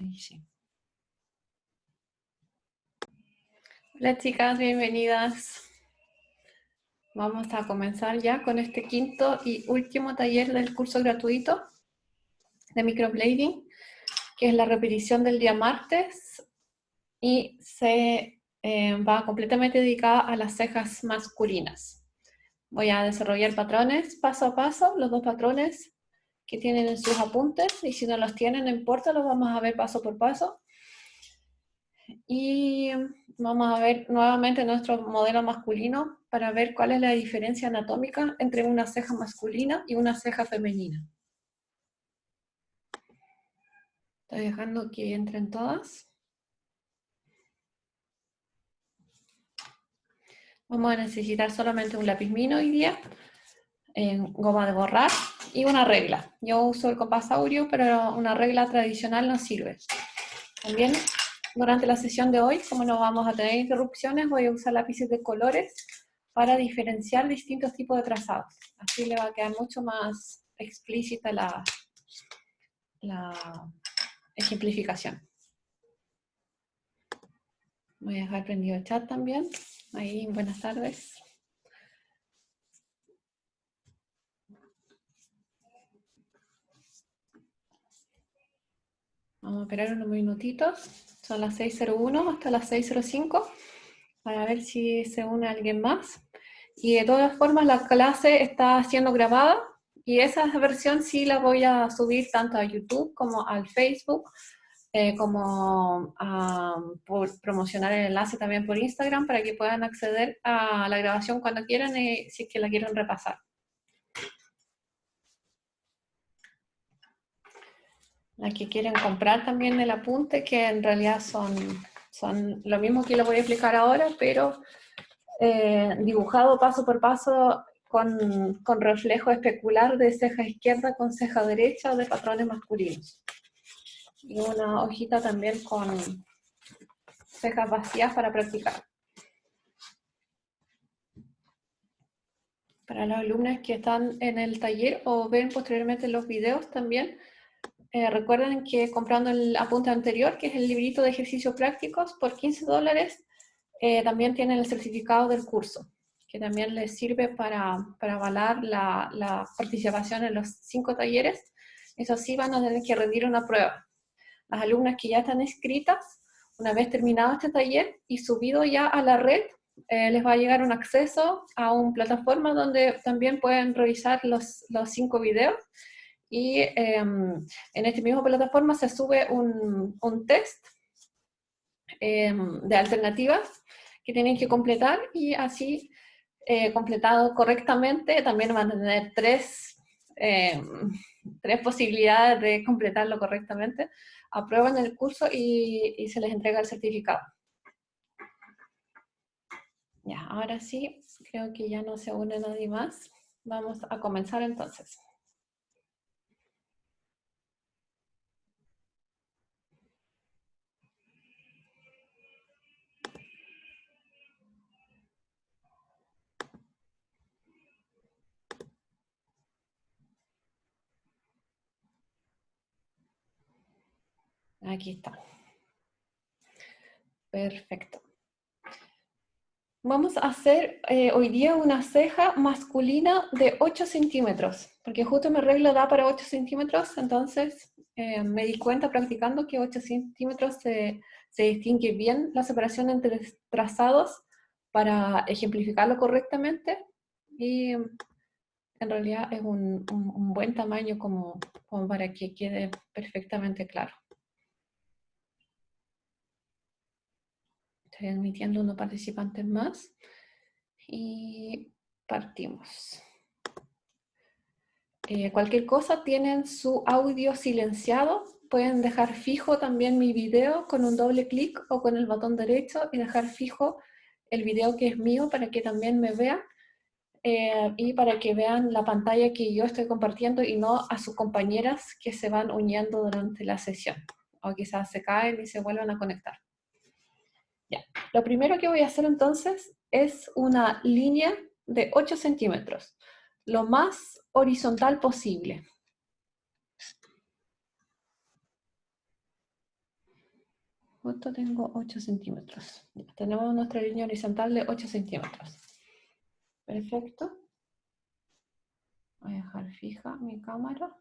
Ahí sí. Hola chicas, bienvenidas. Vamos a comenzar ya con este quinto y último taller del curso gratuito de microblading, que es la repetición del día martes y se va completamente dedicada a las cejas masculinas. Voy a desarrollar patrones paso a paso, los dos patrones que tienen en sus apuntes, y si no los tienen, no importa, los vamos a ver paso por paso. Y vamos a ver nuevamente nuestro modelo masculino para ver cuál es la diferencia anatómica entre una ceja masculina y una ceja femenina. Estoy dejando que entren todas. Vamos a necesitar solamente un lápiz Mino hoy día, goma de borrar y una regla. Yo uso el compasaurio, pero una regla tradicional nos sirve. También durante la sesión de hoy, como no vamos a tener interrupciones, voy a usar lápices de colores para diferenciar distintos tipos de trazados. Así le va a quedar mucho más explícita la ejemplificación. Voy a dejar prendido el chat también. Ahí, buenas tardes. Vamos a esperar unos minutitos. Son las 6:01 hasta las 6:05 para ver si se une alguien más. Y de todas formas la clase está siendo grabada y esa versión sí la voy a subir tanto a YouTube como al Facebook, como por promocionar el enlace también por Instagram para que puedan acceder a la grabación cuando quieran y si es que la quieren repasar. Las que quieren comprar también el apunte, que en realidad son lo mismo que les voy a explicar ahora, pero dibujado paso por paso con reflejo especular de ceja izquierda con ceja derecha de patrones masculinos. Y una hojita también con cejas vacías para practicar. Para los alumnos que están en el taller o ven posteriormente los videos también, recuerden que comprando el apunte anterior, que es el librito de ejercicios prácticos, por $15, también tienen el certificado del curso, que también les sirve para avalar la participación en los 5 talleres. Eso sí, van a tener que rendir una prueba. Las alumnas que ya están inscritas, una vez terminado este taller y subido ya a la red, les va a llegar un acceso a una plataforma donde también pueden revisar los 5 videos. Y en esta misma plataforma se sube un test de alternativas que tienen que completar, y así completado correctamente también van a tener tres posibilidades de completarlo correctamente. Aprueban el curso y se les entrega el certificado. Ya, ahora sí, creo que ya no se une nadie más. Vamos a comenzar entonces. Aquí está. Perfecto. Vamos a hacer hoy día una ceja masculina de 8 centímetros, porque justo mi regla da para 8 centímetros, entonces me di cuenta practicando que 8 centímetros se distingue bien la separación entre trazados para ejemplificarlo correctamente, y en realidad es un buen tamaño como para que quede perfectamente claro. Estoy admitiendo unos participantes más y partimos. Cualquier cosa, tienen su audio silenciado, pueden dejar fijo también mi video con un doble clic o con el botón derecho y dejar fijo el video que es mío para que también me vean y para que vean la pantalla que yo estoy compartiendo y no a sus compañeras que se van uniendo durante la sesión o quizás se caen y se vuelvan a conectar. Ya. Lo primero que voy a hacer entonces es una línea de 8 centímetros, lo más horizontal posible. Justo tengo 8 centímetros. Ya, tenemos nuestra línea horizontal de 8 centímetros. Perfecto. Voy a dejar fija mi cámara.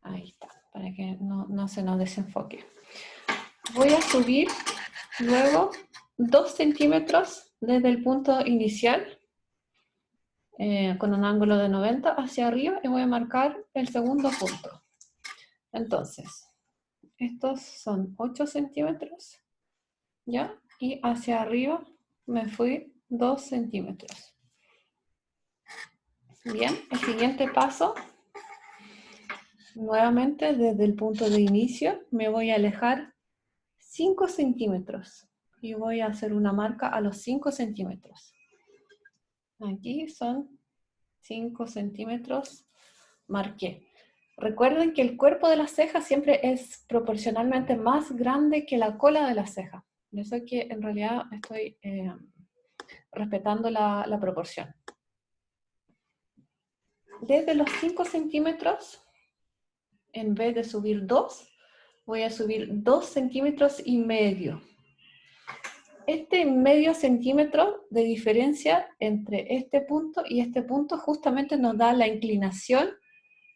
Ahí está, para que no se nos desenfoque. Voy a subir luego 2 centímetros desde el punto inicial, con un ángulo de 90 hacia arriba, y voy a marcar el segundo punto. Entonces, estos son 8 centímetros, ¿ya? Y hacia arriba me fui 2 centímetros. Bien, el siguiente paso, nuevamente desde el punto de inicio, me voy a alejar 5 centímetros. Y voy a hacer una marca a los 5 centímetros. Aquí son 5 centímetros, marqué. Recuerden que el cuerpo de la ceja siempre es proporcionalmente más grande que la cola de la ceja. Por eso es que en realidad estoy respetando la proporción. Desde los 5 centímetros, en vez de subir 2, voy a subir 2 centímetros y medio. Este medio centímetro de diferencia entre este punto y este punto justamente nos da la inclinación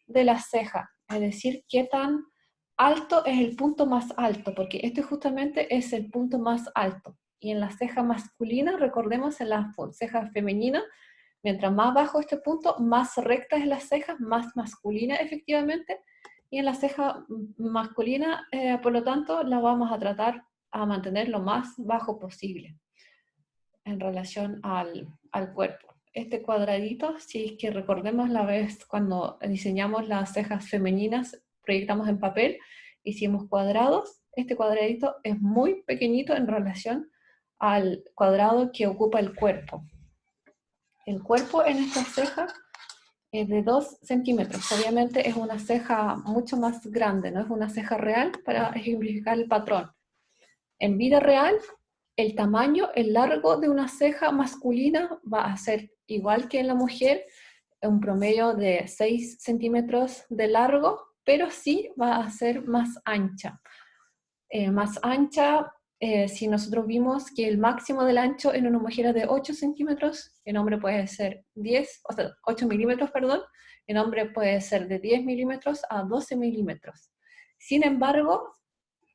de la ceja, es decir, qué tan alto es el punto más alto, porque este justamente es el punto más alto. Y en la ceja masculina, recordemos, en la ceja femenina, mientras más bajo este punto, más recta es la ceja, más masculina efectivamente, y en la ceja masculina, por lo tanto, la vamos a tratar a mantener lo más bajo posible en relación al cuerpo. Este cuadradito, si es que recordemos la vez cuando diseñamos las cejas femeninas, proyectamos en papel, hicimos cuadrados, este cuadradito es muy pequeñito en relación al cuadrado que ocupa el cuerpo. El cuerpo en esta ceja es de 2 centímetros. Obviamente es una ceja mucho más grande, no es una ceja real para ejemplificar el patrón. En vida real, el tamaño, el largo de una ceja masculina va a ser igual que en la mujer, un promedio de 6 centímetros de largo, pero sí va a ser más ancha. Si nosotros vimos que el máximo del ancho en una mujer es de 8 centímetros, en hombre puede ser 10, o sea, 8 milímetros, perdón, en hombre puede ser de 10 milímetros a 12 milímetros. Sin embargo,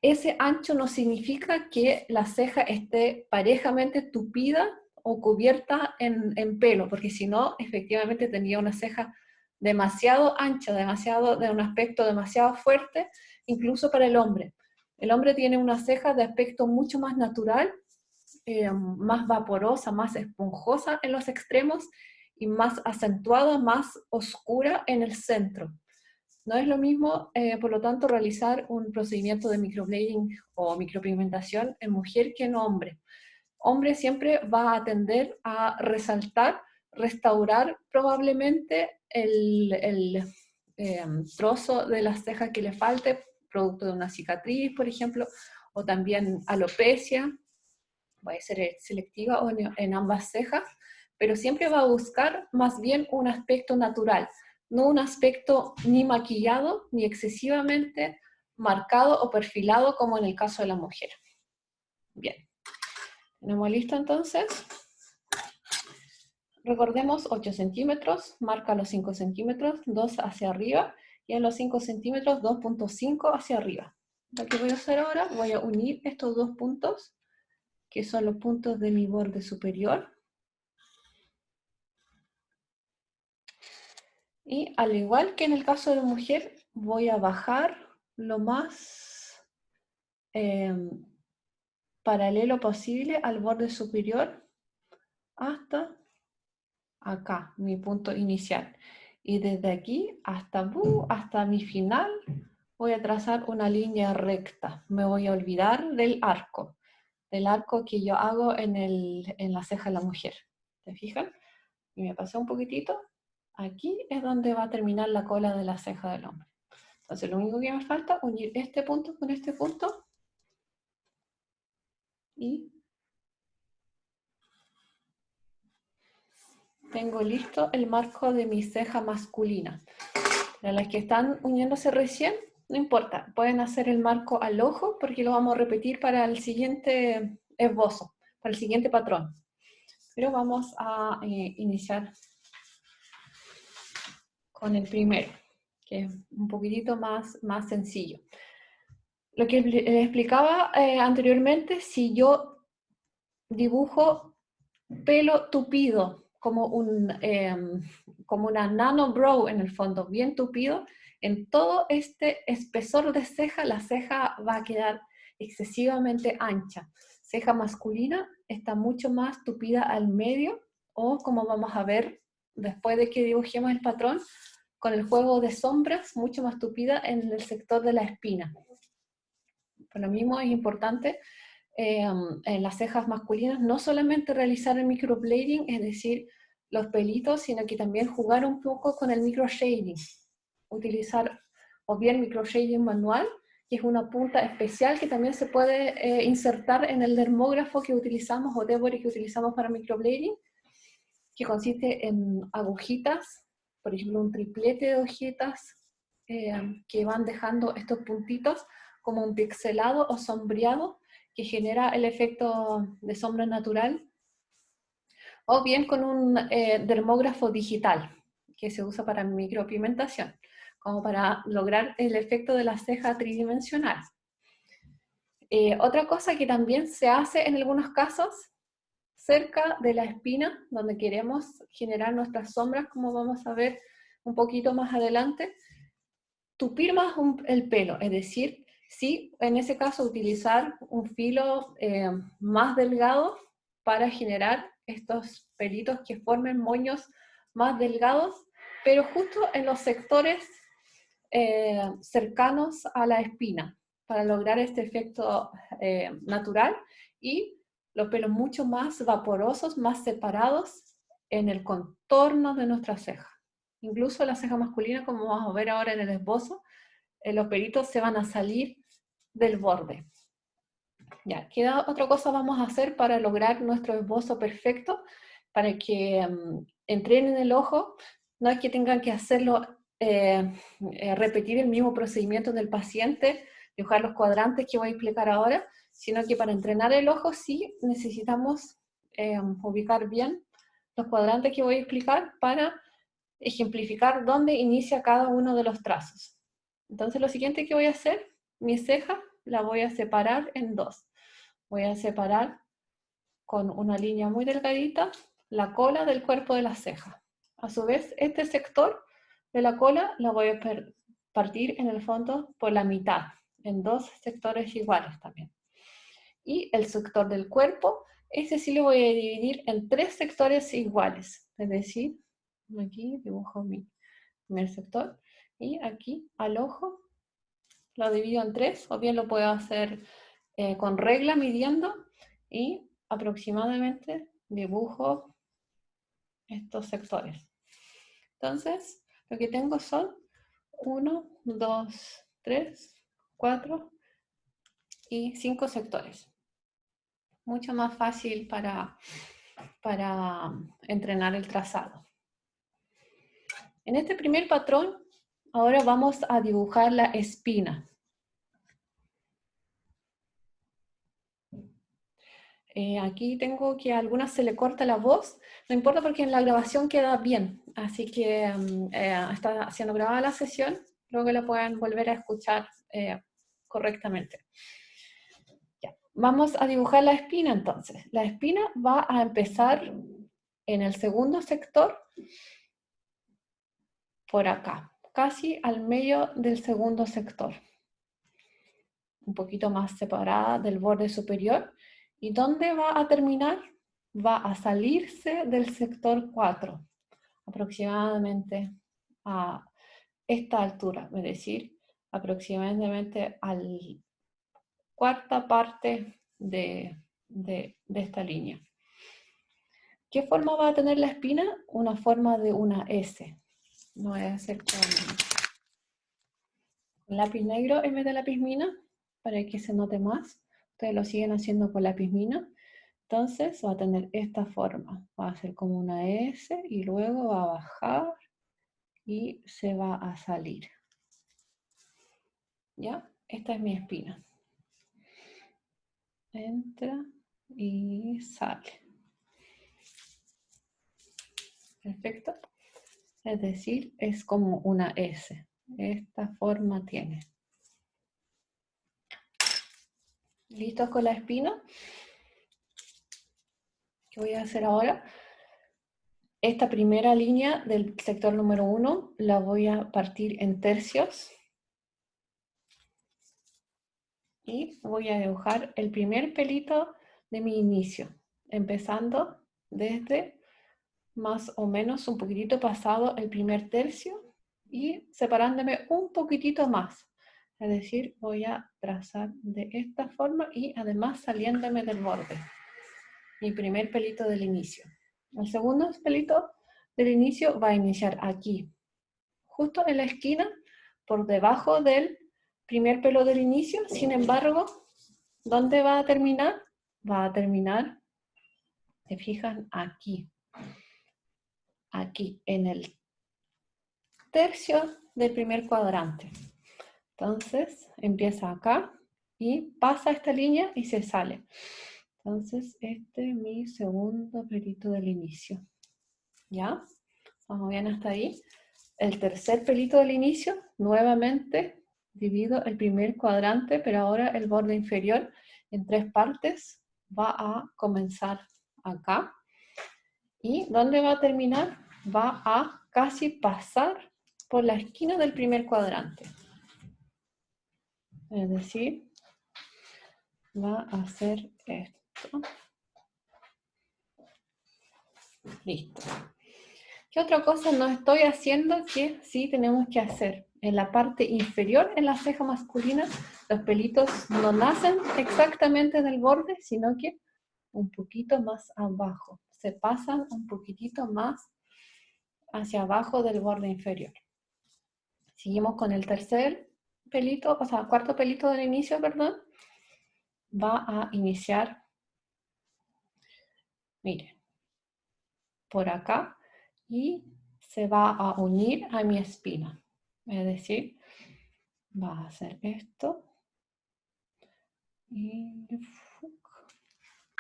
ese ancho no significa que la ceja esté parejamente tupida o cubierta en pelo, porque si no, efectivamente tendría una ceja demasiado ancha, de un aspecto demasiado fuerte, incluso para el hombre. El hombre tiene una ceja de aspecto mucho más natural, más vaporosa, más esponjosa en los extremos y más acentuada, más oscura en el centro. No es lo mismo, por lo tanto, realizar un procedimiento de microblading o micropigmentación en mujer que en hombre. Hombre siempre va a tender a resaltar, restaurar probablemente el trozo de la ceja que le falte, producto de una cicatriz, por ejemplo, o también alopecia, puede ser selectiva o en ambas cejas, pero siempre va a buscar más bien un aspecto natural, no un aspecto ni maquillado ni excesivamente marcado o perfilado como en el caso de la mujer. Bien, ¿tenemos listo entonces? Recordemos 8 centímetros, marca los 5 centímetros, 2 hacia arriba, y en los 5 centímetros 2.5 hacia arriba. Lo que voy a hacer ahora, voy a unir estos dos puntos, que son los puntos de mi borde superior. Y al igual que en el caso de la mujer, voy a bajar lo más paralelo posible al borde superior hasta acá, mi punto inicial. Y desde aquí hasta mi final voy a trazar una línea recta. Me voy a olvidar del arco que yo hago en la ceja de la mujer. ¿Se fijan? Y me pasé un poquitito. Aquí es donde va a terminar la cola de la ceja del hombre. Entonces lo único que me falta es unir este punto con este punto y tengo listo el marco de mi ceja masculina. Para las que están uniéndose recién, no importa, pueden hacer el marco al ojo porque lo vamos a repetir para el siguiente esbozo, para el siguiente patrón. Pero vamos a iniciar con el primero, que es un poquitito más sencillo. Lo que les explicaba anteriormente, si yo dibujo pelo tupido, como una nano brow en el fondo, bien tupido, en todo este espesor de ceja, la ceja va a quedar excesivamente ancha. Ceja masculina está mucho más tupida al medio, o como vamos a ver después de que dibujemos el patrón, con el juego de sombras, mucho más tupida en el sector de la espina. Por lo mismo es importante en las cejas masculinas no solamente realizar el microblading, es decir, los pelitos, sino que también jugar un poco con el microshading. Utilizar o bien microshading manual, que es una punta especial que también se puede insertar en el dermógrafo que utilizamos o débori que utilizamos para microblading, que consiste en agujitas, por ejemplo un triplete de hojitas que van dejando estos puntitos como un pixelado o sombreado que genera el efecto de sombra natural, o bien con un dermógrafo digital que se usa para micropigmentación, como para lograr el efecto de la ceja tridimensional. Otra cosa que también se hace en algunos casos, cerca de la espina, donde queremos generar nuestras sombras, como vamos a ver un poquito más adelante, tupir más el pelo, es decir, sí, en ese caso utilizar un filo más delgado para generar estos pelitos que formen moños más delgados, pero justo en los sectores cercanos a la espina, para lograr este efecto natural y los pelos mucho más vaporosos, más separados en el contorno de nuestra ceja. Incluso la ceja masculina, como vamos a ver ahora en el esbozo, los pelitos se van a salir del borde. Ya, ¿qué otra cosa vamos a hacer para lograr nuestro esbozo perfecto? Para que entrenen el ojo, no es que tengan que hacerlo, repetir el mismo procedimiento del paciente, dibujar los cuadrantes que voy a explicar ahora, sino que para entrenar el ojo sí necesitamos ubicar bien los cuadrantes que voy a explicar para ejemplificar dónde inicia cada uno de los trazos. Entonces lo siguiente que voy a hacer, mi ceja la voy a separar en dos. Voy a separar con una línea muy delgadita la cola del cuerpo de la ceja. A su vez, este sector de la cola la voy a partir en el fondo por la mitad, en dos sectores iguales también. Y el sector del cuerpo, ese sí lo voy a dividir en tres sectores iguales, es decir, aquí dibujo mi primer sector, y aquí al ojo lo divido en tres, o bien lo puedo hacer con regla midiendo, y aproximadamente dibujo estos sectores. Entonces, lo que tengo son 1, 2, 3, 4 y 5 sectores. Mucho más fácil para entrenar el trazado. En este primer patrón, ahora vamos a dibujar la espina. Aquí tengo que a algunas se le corta la voz, no importa porque en la grabación queda bien, así que está siendo grabada la sesión, luego que la puedan volver a escuchar correctamente. Ya. Vamos a dibujar la espina entonces. La espina va a empezar en el segundo sector, por acá, casi al medio del segundo sector, un poquito más separada del borde superior. ¿Y dónde va a terminar? Va a salirse del sector 4, aproximadamente a esta altura, es decir, aproximadamente a la cuarta parte de esta línea. ¿Qué forma va a tener la espina? Una forma de una S. Lo voy a hacer con lápiz negro en vez de lápiz mina, para que se note más. Ustedes lo siguen haciendo con lápiz mina. Entonces va a tener esta forma. Va a ser como una S y luego va a bajar y se va a salir. ¿Ya? Esta es mi espina. Entra y sale. Perfecto. Es decir, es como una S. Esta forma tiene. ¿Listos con la espina? ¿Qué voy a hacer ahora? Esta primera línea del sector número 1 la voy a partir en tercios. Y voy a dibujar el primer pelito de mi inicio, empezando desde más o menos un poquitito pasado el primer tercio y separándome un poquitito más. Es decir, voy a trazar de esta forma y además saliéndome del borde. Mi primer pelito del inicio. El segundo pelito del inicio va a iniciar aquí, justo en la esquina, por debajo del primer pelo del inicio. Sin embargo, ¿dónde va a terminar? Va a terminar, ¿se fijan? Aquí. Aquí, en el tercio del primer cuadrante. Entonces, empieza acá y pasa esta línea y se sale. Entonces, este es mi segundo pelito del inicio. ¿Ya? Vamos bien hasta ahí. El tercer pelito del inicio, nuevamente divido el primer cuadrante, pero ahora el borde inferior en 3 partes va a comenzar acá. ¿Y dónde va a terminar? Va a casi pasar por la esquina del primer cuadrante. Es decir, va a hacer esto. Listo. ¿Qué otra cosa no estoy haciendo que sí tenemos que hacer? En la parte inferior, en la ceja masculina, los pelitos no nacen exactamente del borde, sino que un poquito más abajo. Se pasan un poquitito más hacia abajo del borde inferior. Seguimos con el tercer pelito, o sea, cuarto pelito del inicio, perdón. Va a iniciar, miren, por acá y se va a unir a mi espina. Es decir, va a hacer esto y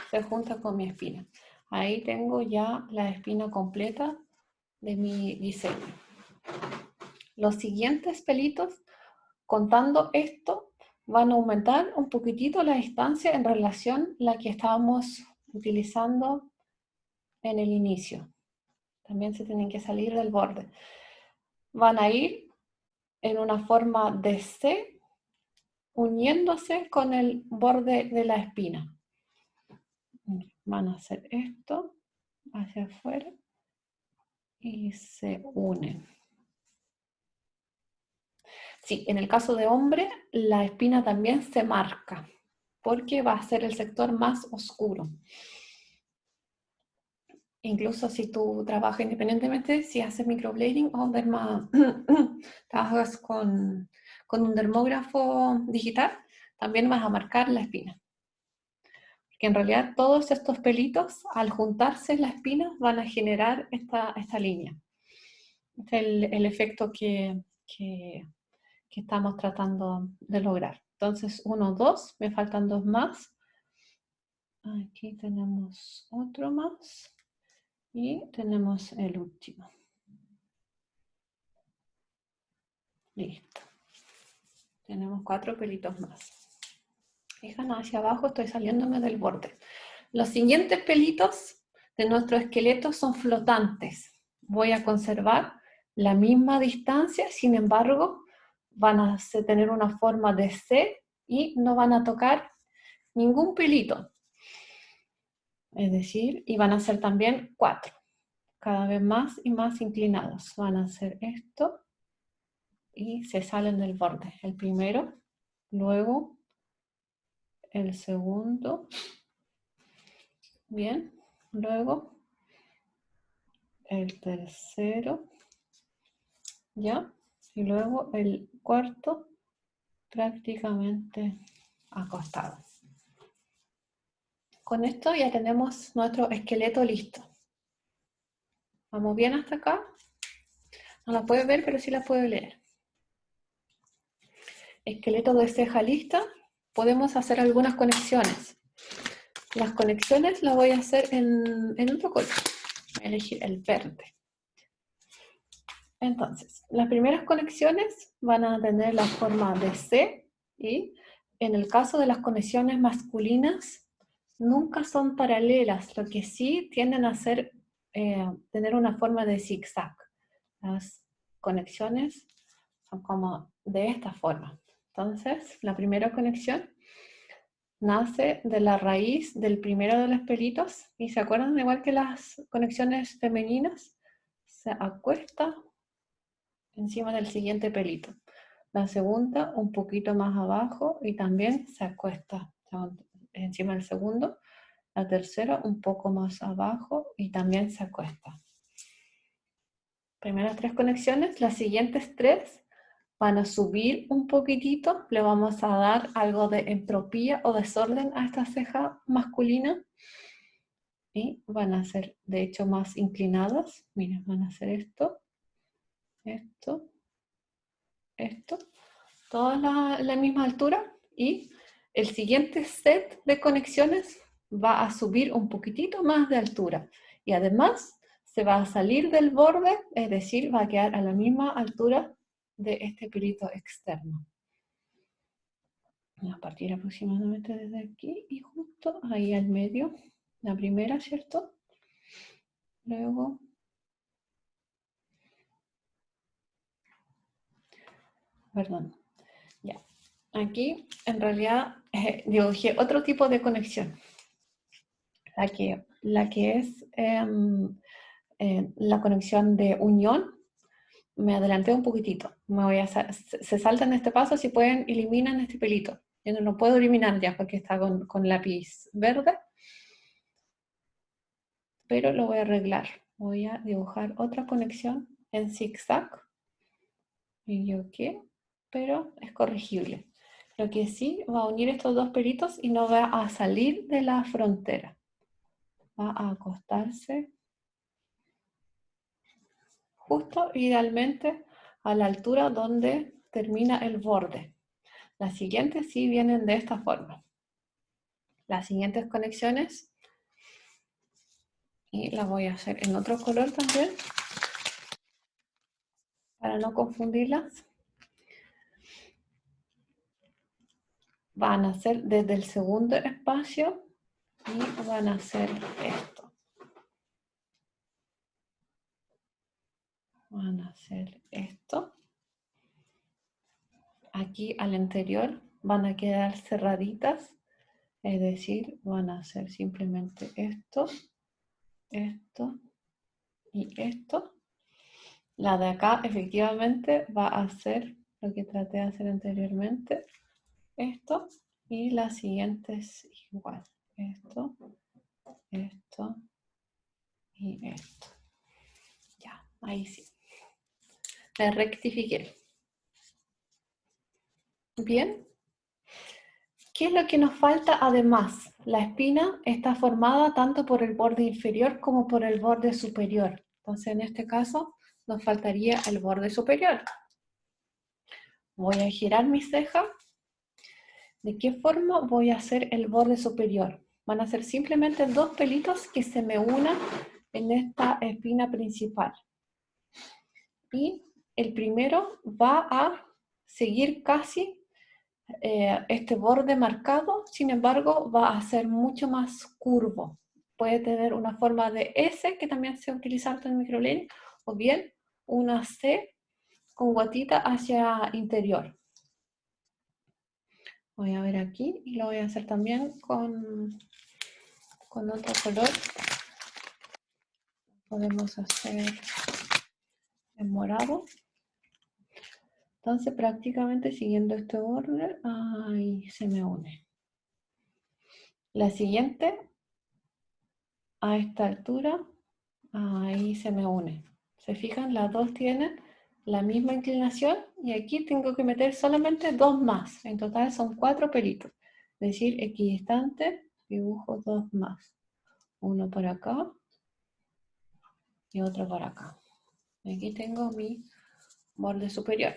se junta con mi espina. Ahí tengo ya la espina completa de mi diseño. Los siguientes pelitos, contando esto, van a aumentar un poquitito la distancia en relación a la que estábamos utilizando en el inicio. También se tienen que salir del borde. Van a ir en una forma de C, uniéndose con el borde de la espina. Van a hacer esto hacia afuera y se unen. Sí, en el caso de hombre, la espina también se marca, porque va a ser el sector más oscuro. Incluso si tú trabajas independientemente, si haces microblading o trabajas con un dermógrafo digital, también vas a marcar la espina. Porque en realidad todos estos pelitos, al juntarse en la espina, van a generar esta línea. Este es el efecto que estamos tratando de lograr. Entonces, 1, 2, me faltan 2 más. Aquí tenemos otro más. Y tenemos el último. Listo. Tenemos 4 pelitos más. Fijan hacia abajo, estoy saliéndome del borde. Los siguientes pelitos de nuestro esqueleto son flotantes. Voy a conservar la misma distancia, sin embargo, van a tener una forma de C y no van a tocar ningún pelito. Es decir, y van a ser también 4. Cada vez más y más inclinados. Van a hacer esto y se salen del borde. El primero, luego el segundo, bien, luego el tercero, ya, y luego el cuarto prácticamente acostado. Con esto ya tenemos nuestro esqueleto listo. ¿Vamos bien hasta acá? No la puedes ver, pero sí la puedes leer. esqueleto de ceja lista, podemos hacer algunas conexiones. Las conexiones las voy a hacer en otro color. Voy a elegir el verde. Entonces, las primeras conexiones van a tener la forma de C y en el caso de las conexiones masculinas nunca son paralelas, lo que sí tienden a ser, tener una forma de zigzag. Las conexiones son como de esta forma. Entonces, la primera conexión nace de la raíz del primero de los pelitos, y se acuerdan, igual que las conexiones femeninas, se acuesta encima del siguiente pelito. La segunda un poquito más abajo y también se acuesta encima del segundo. La tercera un poco más abajo y también se acuesta. Primeras 3 conexiones. Las siguientes 3 van a subir un poquitito, le vamos a dar algo de entropía o desorden a esta ceja masculina y van a ser de hecho más inclinadas. Miren, van a hacer esto, esto, esto, todas la misma altura, y el siguiente set de conexiones va a subir un poquitito más de altura y además se va a salir del borde, es decir, va a quedar a la misma altura de este pelito externo. Voy a partir aproximadamente desde aquí y justo ahí al medio, la primera, ¿cierto? Luego, perdón, ya. Aquí en realidad dibujé otro tipo de conexión, la que es la conexión de unión. Me adelanté un poquitito, se saltan este paso, si pueden eliminan este pelito. Yo no lo puedo eliminar ya porque está con lápiz verde, pero lo voy a arreglar. Voy a dibujar otra conexión en zigzag, y yo qué, pero es corregible. Lo que sí va a unir estos dos pelitos y no va a salir de la frontera. Va a acostarse justo, idealmente, a la altura donde termina el borde. Las siguientes sí vienen de esta forma. Las siguientes conexiones, y las voy a hacer en otro color también, para no confundirlas. Van a ser desde el segundo espacio y van a hacer esto. Van a hacer esto. Aquí al interior van a quedar cerraditas, es decir, van a hacer simplemente esto, esto y esto. La de acá efectivamente va a hacer lo que traté de hacer anteriormente, esto, y la siguiente es igual, esto, esto y esto. Ya, ahí sí. Me rectifiqué. Bien. ¿Qué es lo que nos falta además? La espina está formada tanto por el borde inferior como por el borde superior. Entonces, en este caso, nos faltaría el borde superior. Voy a girar mi ceja. ¿De qué forma voy a hacer el borde superior? Van a ser simplemente dos pelitos que se me unan en esta espina principal. Y el primero va a seguir casi este borde marcado, sin embargo, va a ser mucho más curvo. Puede tener una forma de S, que también se utiliza en microlearning, o bien una C con guatita hacia interior. Voy a ver aquí y lo voy a hacer también con otro color. Podemos hacer en morado. Entonces, prácticamente siguiendo este orden, ahí se me une. La siguiente, a esta altura, ahí se me une. ¿Se fijan? Las dos tienen la misma inclinación y aquí tengo que meter solamente dos más. En total son 4 pelitos. Es decir, equidistante, dibujo 2 más. Uno por acá y otro por acá. Aquí tengo mi borde superior.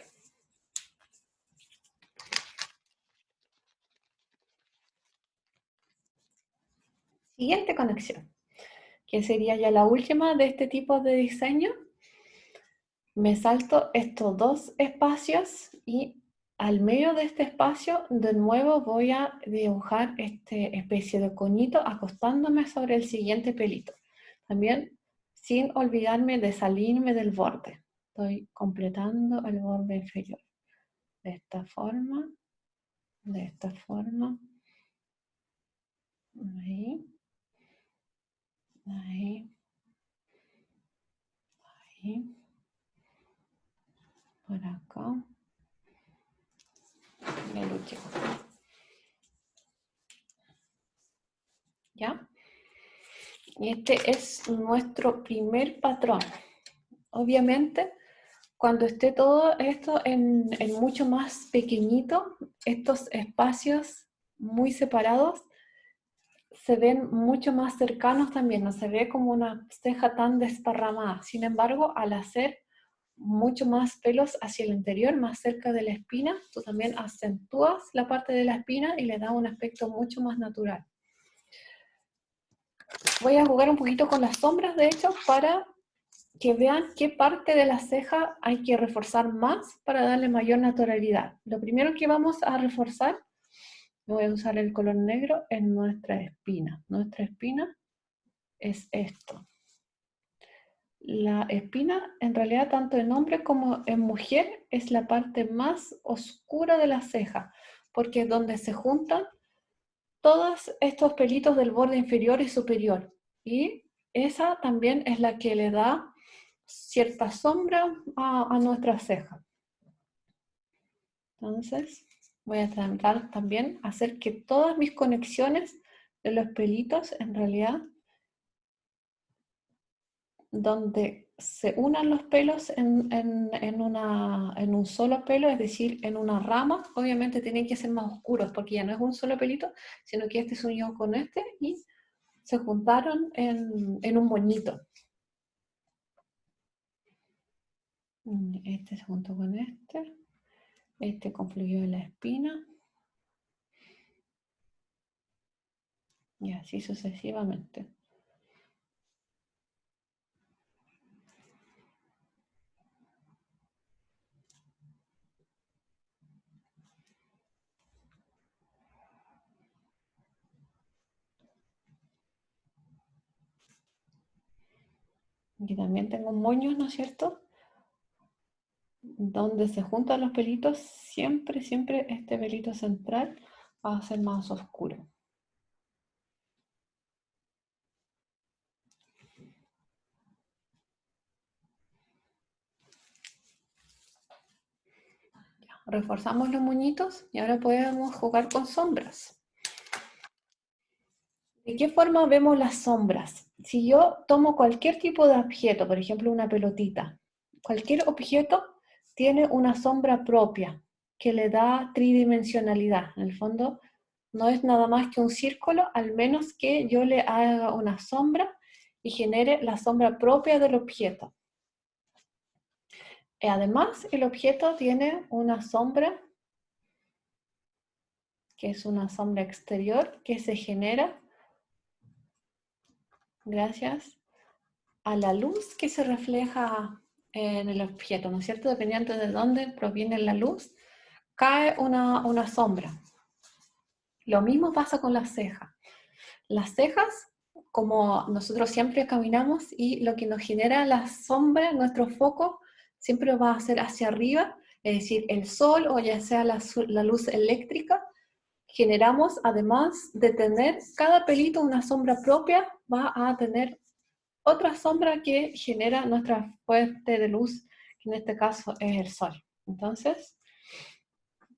Siguiente conexión, que sería ya la última de este tipo de diseño. Me salto estos dos espacios y al medio de este espacio de nuevo voy a dibujar esta especie de conito acostándome sobre el siguiente pelito. También sin olvidarme de salirme del borde. Estoy completando el borde inferior. De esta forma, ahí, ahí, ahí, por acá, y el último. ¿Ya? Y este es nuestro primer patrón. Obviamente, cuando esté todo esto en mucho más pequeñito, estos espacios muy separados se ven mucho más cercanos también, no se ve como una ceja tan desparramada. Sin embargo, al hacer mucho más pelos hacia el interior, más cerca de la espina, tú también acentúas la parte de la espina y le da un aspecto mucho más natural. Voy a jugar un poquito con las sombras, de hecho, para que vean qué parte de la ceja hay que reforzar más para darle mayor naturalidad. Lo primero que vamos a reforzar, voy a usar el color negro, en nuestra espina. Nuestra espina es esto. La espina, en realidad, tanto en hombre como en mujer, es la parte más oscura de la ceja, porque es donde se juntan todos estos pelitos del borde inferior y superior. Y esa también es la que le da cierta sombra a nuestra ceja. Entonces, voy a tratar también hacer que todas mis conexiones de los pelitos, en realidad, donde se unan los pelos en un solo pelo, es decir, en una rama, obviamente tienen que ser más oscuros, porque ya no es un solo pelito, sino que este se unió con este y se juntaron en un moñito. Este se juntó con este confluyó en la espina, y así sucesivamente. Aquí también tengo moños, ¿no es cierto? Donde se juntan los pelitos, siempre este pelito central va a ser más oscuro. Reforzamos los moñitos y ahora podemos jugar con sombras. ¿De qué forma vemos las sombras? Si yo tomo cualquier tipo de objeto, por ejemplo una pelotita, cualquier objeto tiene una sombra propia que le da tridimensionalidad. En el fondo no es nada más que un círculo, al menos que yo le haga una sombra y genere la sombra propia del objeto. Además, el objeto tiene una sombra, que es una sombra exterior, que se genera gracias a la luz que se refleja en el objeto, ¿no es cierto? Dependiendo de dónde proviene la luz, cae una sombra. Lo mismo pasa con las cejas. Las cejas, como nosotros siempre caminamos y lo que nos genera la sombra, nuestro foco, siempre va a ser hacia arriba, es decir, el sol o ya sea la luz eléctrica, generamos, además de tener cada pelito una sombra propia, va a tener otra sombra que genera nuestra fuente de luz, que en este caso es el sol. Entonces,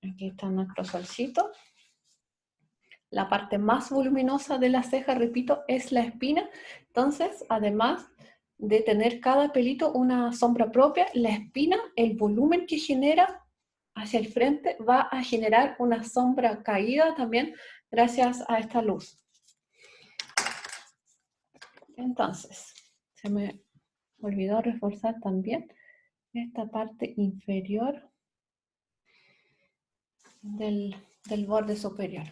aquí está nuestro solcito. La parte más voluminosa de la ceja, repito, es la espina. Entonces, además de tener cada pelito una sombra propia, la espina, el volumen que genera hacia el frente, va a generar una sombra caída también gracias a esta luz. Entonces, se me olvidó reforzar también esta parte inferior del borde superior.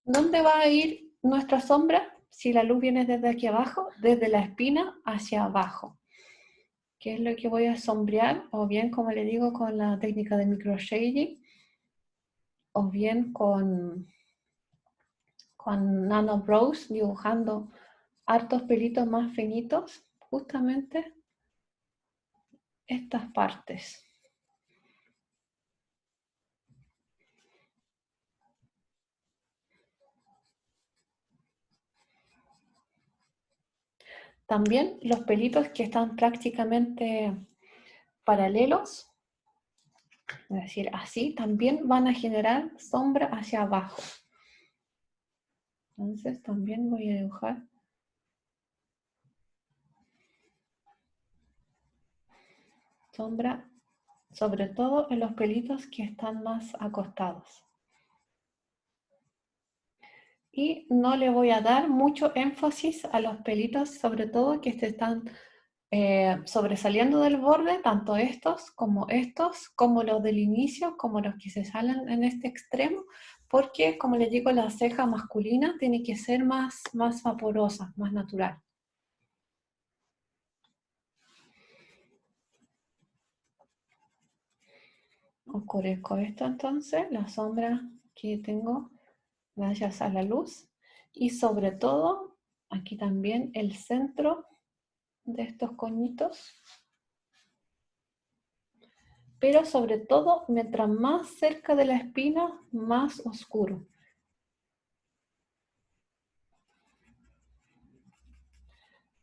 ¿Dónde va a ir nuestra sombra, si la luz viene desde aquí abajo, desde la espina hacia abajo, que es lo que voy a sombrear, o bien, como le digo, con la técnica de microshading, o bien con Nano Brows, dibujando hartos pelitos más finitos, justamente estas partes. También los pelitos que están prácticamente paralelos, es decir, así, también van a generar sombra hacia abajo. Entonces también voy a dibujar sombra, sobre todo en los pelitos que están más acostados. Y no le voy a dar mucho énfasis a los pelitos, sobre todo que se están sobresaliendo del borde, tanto estos, como los del inicio, como los que se salen en este extremo, porque, como les digo, la ceja masculina tiene que ser más vaporosa, más natural. Oscurezco esto entonces, la sombra que tengo gracias a la luz, y sobre todo, aquí también el centro de estos coñitos, pero sobre todo, mientras más cerca de la espina, más oscuro.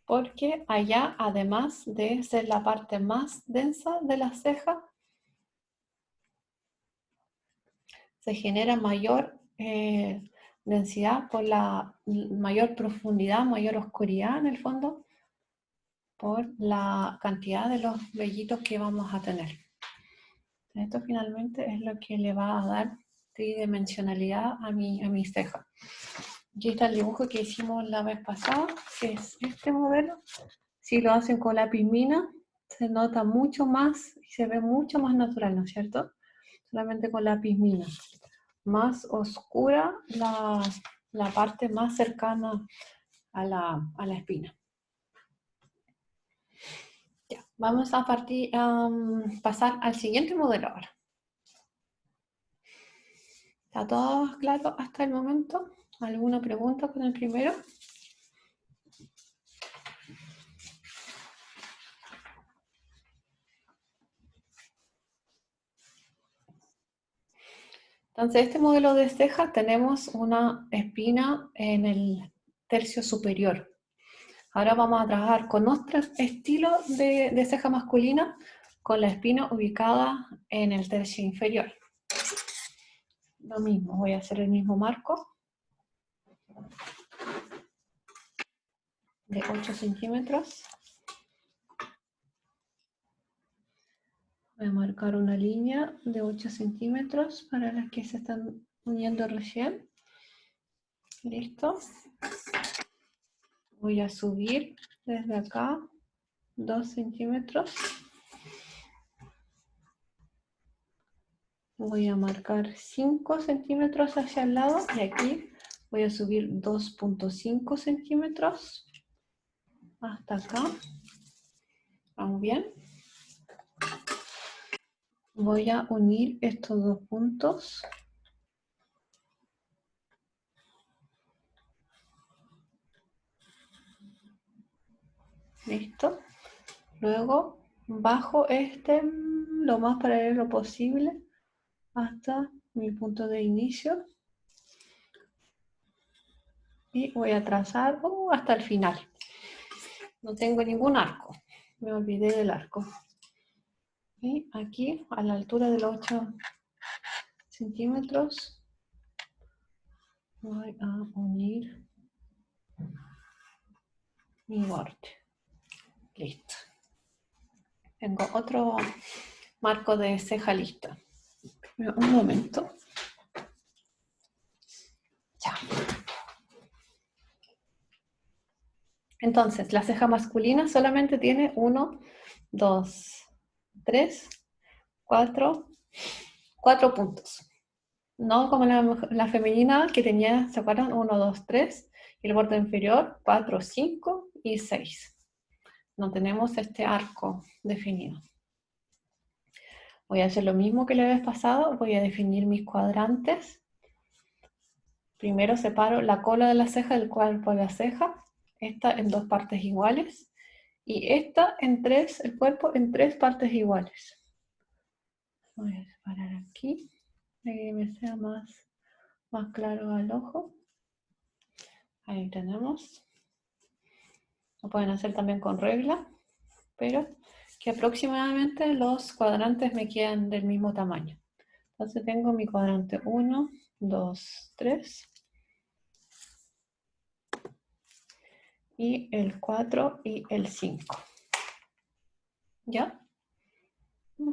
Porque allá, además de ser la parte más densa de la ceja, se genera mayor densidad por la mayor profundidad, mayor oscuridad en el fondo, por la cantidad de los vellitos que vamos a tener. Esto finalmente es lo que le va a dar tridimensionalidad a mi ceja. Aquí está el dibujo que hicimos la vez pasada, que es este modelo. Si lo hacen con lápiz mina, se nota mucho más y se ve mucho más natural, ¿no es cierto? Solamente con lápiz mina. Más oscura la parte más cercana a la espina. Ya, vamos a pasar al siguiente modelo ahora. ¿Está todo claro hasta el momento? ¿Alguna pregunta con el primero? Entonces, este modelo de ceja tenemos una espina en el tercio superior. Ahora vamos a trabajar con otro estilo de ceja masculina, con la espina ubicada en el tercio inferior. Lo mismo, voy a hacer el mismo marco de 8 centímetros. Voy a marcar una línea de 8 centímetros para las que se están uniendo recién. Listo. Voy a subir desde acá 2 centímetros. Voy a marcar 5 centímetros hacia el lado y aquí voy a subir 2.5 centímetros hasta acá. ¿Vamos bien? Voy a unir estos dos puntos. Listo. Luego bajo lo más paralelo posible hasta mi punto de inicio. Y voy a trazar hasta el final. No tengo ningún arco. Me olvidé del arco. Y aquí, a la altura de los 8 centímetros, voy a unir mi borde. Listo. Tengo otro marco de ceja listo. Un momento. Ya. Entonces, la ceja masculina solamente tiene 1, 2, 3, 4 puntos. No como la femenina que tenía, ¿se acuerdan? 1, 2, 3, y el borde inferior 4, 5 y 6. No tenemos este arco definido. Voy a hacer lo mismo que la vez pasado, voy a definir mis cuadrantes. Primero separo la cola de la ceja del cuerpo de la ceja, esta en 2 partes iguales, y esta en 3, el cuerpo en 3 partes iguales. Voy a separar aquí, para que me sea más claro al ojo. Ahí tenemos. Lo pueden hacer también con regla, pero que aproximadamente los cuadrantes me quedan del mismo tamaño. Entonces tengo mi cuadrante 1, 2, 3. Y el 4 y el 5. ¿Ya?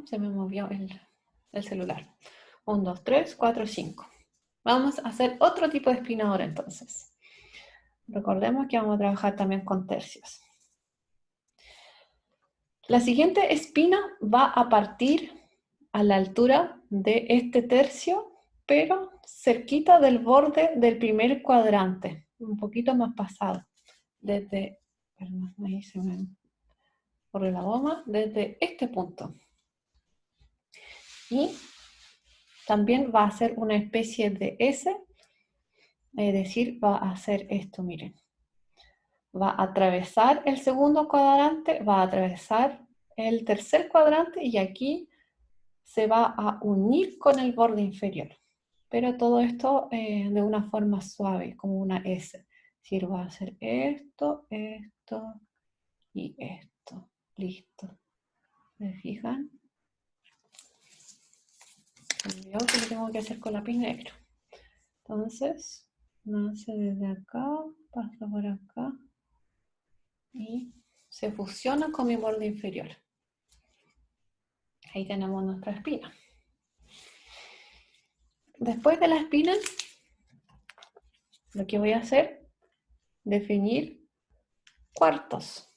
Se me movió el celular. 1, 2, 3, 4, 5. Vamos a hacer otro tipo de espina ahora entonces. Recordemos que vamos a trabajar también con tercios. La siguiente espina va a partir a la altura de este tercio, pero cerquita del borde del primer cuadrante, un poquito más pasado. Desde, perdón, ahí se me corre la goma, desde este punto. Y también va a ser una especie de S, es decir, va a hacer esto, miren. Va a atravesar el segundo cuadrante, va a atravesar el tercer cuadrante y aquí se va a unir con el borde inferior. Pero todo esto de una forma suave, como una S. Es decir, va a hacer esto, esto y esto. Listo. ¿Me fijan? Yo que lo tengo que hacer con lápiz negro. Entonces, nace desde acá, pasa por acá y se fusiona con mi borde inferior. Ahí tenemos nuestra espina. Después de la espina, lo que voy a hacer, definir cuartos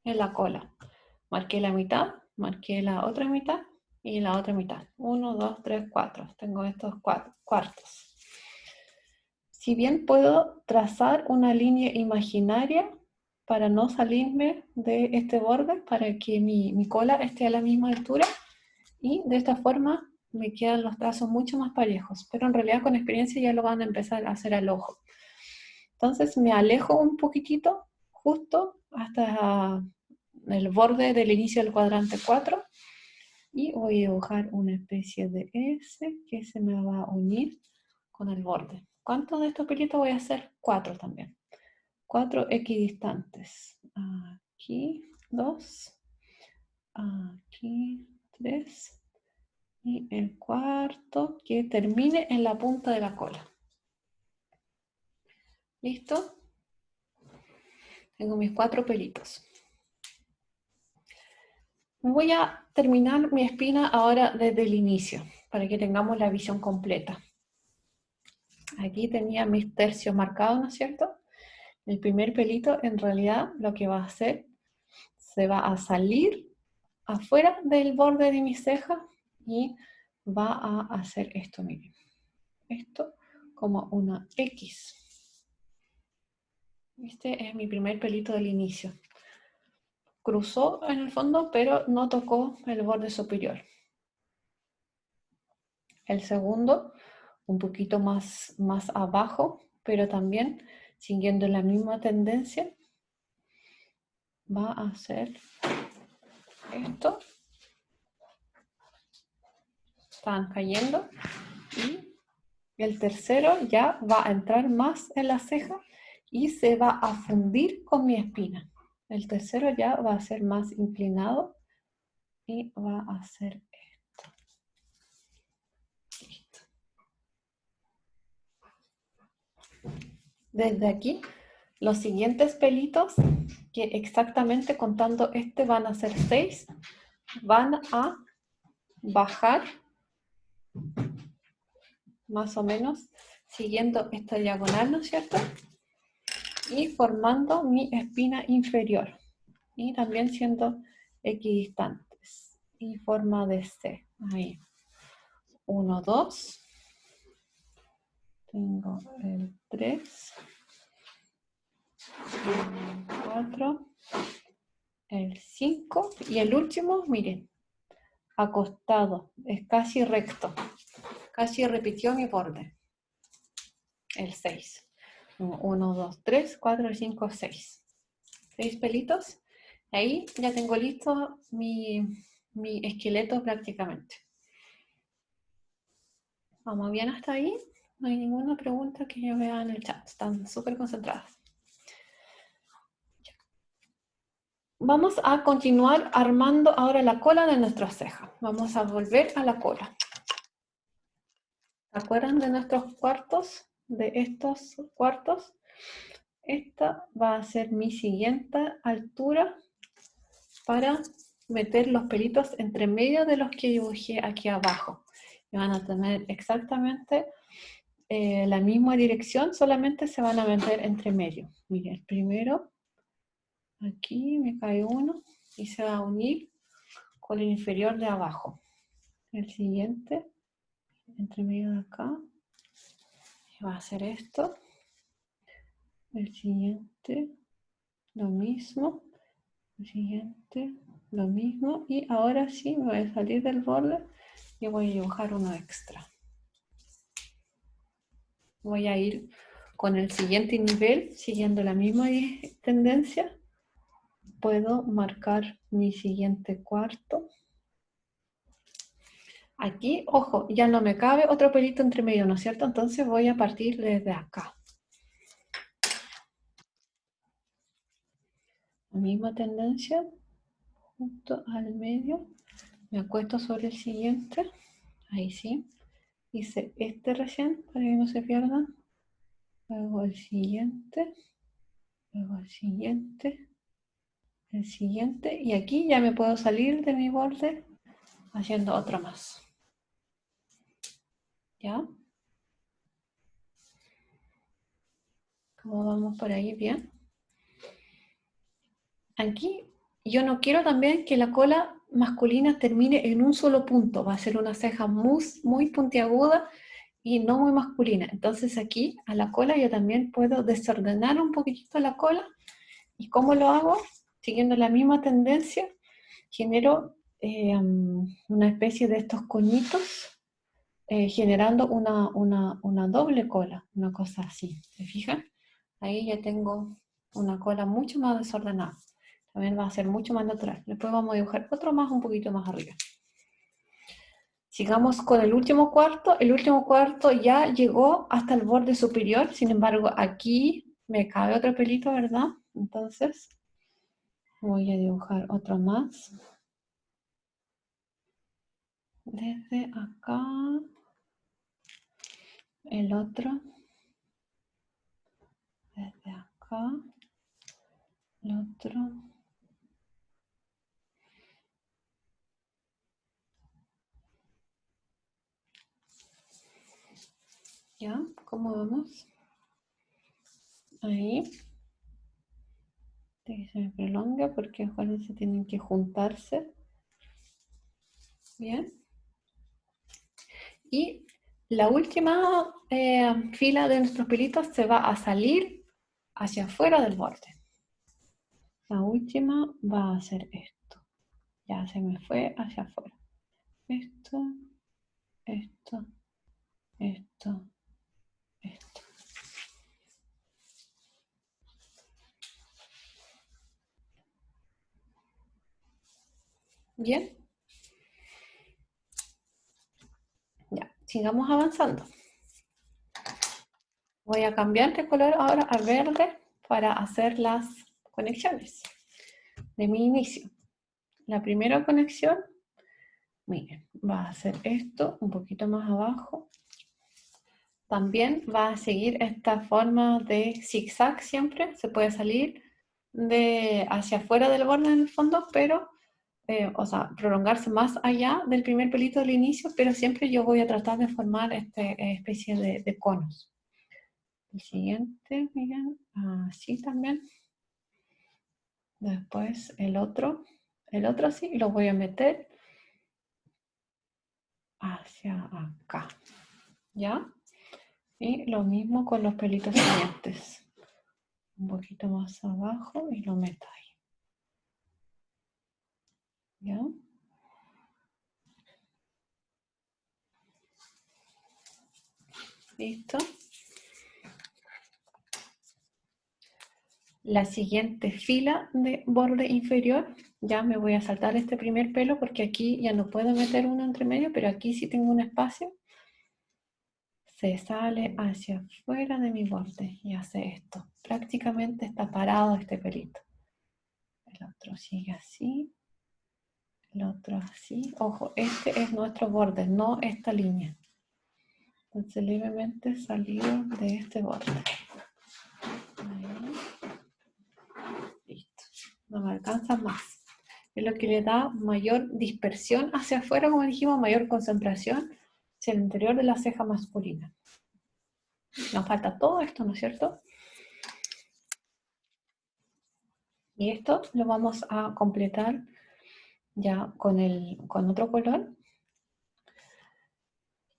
en la cola. Marqué la mitad, marqué la otra mitad y la otra mitad. 1, 2, 3, 4. Tengo estos cuartos. Si bien puedo trazar una línea imaginaria para no salirme de este borde, para que mi cola esté a la misma altura, y de esta forma me quedan los trazos mucho más parejos, pero en realidad con experiencia ya lo van a empezar a hacer al ojo. Entonces me alejo un poquitito, justo hasta el borde del inicio del cuadrante 4, y voy a dibujar una especie de S que se me va a unir con el borde. ¿Cuántos de estos pelitos voy a hacer? 4 también. 4 equidistantes. Aquí 2, aquí 3, y el cuarto que termine en la punta de la cola. ¿Listo? Tengo mis 4 pelitos. Voy a terminar mi espina ahora desde el inicio, para que tengamos la visión completa. Aquí tenía mis tercios marcados, ¿no es cierto? El primer pelito en realidad lo que va a hacer, se va a salir afuera del borde de mi ceja y va a hacer esto, miren. Esto como una X. Este es mi primer pelito del inicio. Cruzó en el fondo, pero no tocó el borde superior. El segundo, un poquito más abajo, pero también siguiendo la misma tendencia, va a hacer esto. Están cayendo. Y el tercero ya va a entrar más en la ceja y se va a fundir con mi espina. El tercero ya va a ser más inclinado y va a hacer esto. Listo. Desde aquí, los siguientes pelitos, que exactamente contando este van a ser 6, van a bajar más o menos siguiendo esta diagonal, ¿no es cierto? Y formando mi espina inferior. Y también siendo equidistantes. Y forma de C. Ahí. 1, 2. Tengo el 3, el 4, el 5 y el último, miren, acostado, es casi recto, casi repitió mi borde, el 6. 1, 2, 3, 4, 5, 6. 6 pelitos. Ahí ya tengo listo mi esqueleto prácticamente. ¿Vamos bien hasta ahí? No hay ninguna pregunta que yo vea en el chat. Están súper concentradas. Vamos a continuar armando ahora la cola de nuestra ceja. Vamos a volver a la cola. ¿Se acuerdan de nuestros cuartos? De estos cuartos. Esta va a ser mi siguiente altura para meter los pelitos entre medio de los que dibujé aquí abajo. Y van a tener exactamente la misma dirección, solamente se van a meter entre medio. Miren, el primero, aquí me cae uno y se va a unir con el inferior de abajo. El siguiente, entre medio de acá, va a hacer esto. El siguiente, lo mismo. El siguiente, lo mismo. Y ahora sí me voy a salir del borde y voy a dibujar uno extra. Voy a ir con el siguiente nivel, siguiendo la misma tendencia. Puedo marcar mi siguiente cuarto. Aquí, ojo, ya no me cabe otro pelito entre medio, ¿no es cierto? Entonces voy a partir desde acá. La misma tendencia, junto al medio. Me acuesto sobre el siguiente. Ahí sí. Hice este recién, para que no se pierdan. Luego el siguiente. Luego el siguiente. El siguiente. Y aquí ya me puedo salir de mi borde haciendo otro más. ¿Ya? ¿Cómo vamos por ahí? Bien. Aquí yo no quiero también que la cola masculina termine en un solo punto. Va a ser una ceja muy puntiaguda y no muy masculina. Entonces aquí a la cola yo también puedo desordenar un poquitito la cola. ¿Y cómo lo hago? Siguiendo la misma tendencia, genero una especie de estos coñitos, generando una doble cola, una cosa así. ¿Se fijan? Ahí ya tengo una cola mucho más desordenada. También va a ser mucho más natural. Después vamos a dibujar otro más un poquito más arriba. Sigamos con el último cuarto. El último cuarto ya llegó hasta el borde superior. Sin embargo, aquí me cabe otro pelito, ¿verdad? Entonces, voy a dibujar otro más. Desde acá. El otro. Desde acá. El otro. ¿Ya? ¿Cómo vamos? Ahí. Que se me prolonga porque acuérdense, tienen que juntarse. Bien. Y la última fila de nuestros pelitos se va a salir hacia afuera del borde. La última va a ser esto. Ya se me fue hacia afuera. Esto, esto, esto, esto. Bien. Ya, sigamos avanzando. Voy a cambiar de color ahora a verde para hacer las conexiones de mi inicio. La primera conexión, miren, va a ser esto un poquito más abajo. También va a seguir esta forma de zigzag siempre. Se puede salir hacia afuera del borde en el fondo, pero, o sea, prolongarse más allá del primer pelito del inicio, pero siempre yo voy a tratar de formar esta especie de conos. El siguiente, miren, así también. Después el otro sí, lo voy a meter hacia acá, ¿ya? Y lo mismo con los pelitos siguientes. Un poquito más abajo y lo meto ahí. ¿Ya? Listo. La siguiente fila de borde inferior, ya me voy a saltar este primer pelo porque aquí ya no puedo meter uno entre medio, pero aquí sí tengo un espacio. Se sale hacia afuera de mi borde y hace esto. Prácticamente está parado este pelito. El otro sigue así, el otro así. Ojo, este es nuestro borde, no esta línea. Entonces levemente salir de este borde. Ahí. Listo. No me alcanza más. Es lo que le da mayor dispersión hacia afuera, como dijimos, mayor concentración hacia el interior de la ceja masculina. Nos falta todo esto, ¿no es cierto? Y esto lo vamos a completar ya con otro color.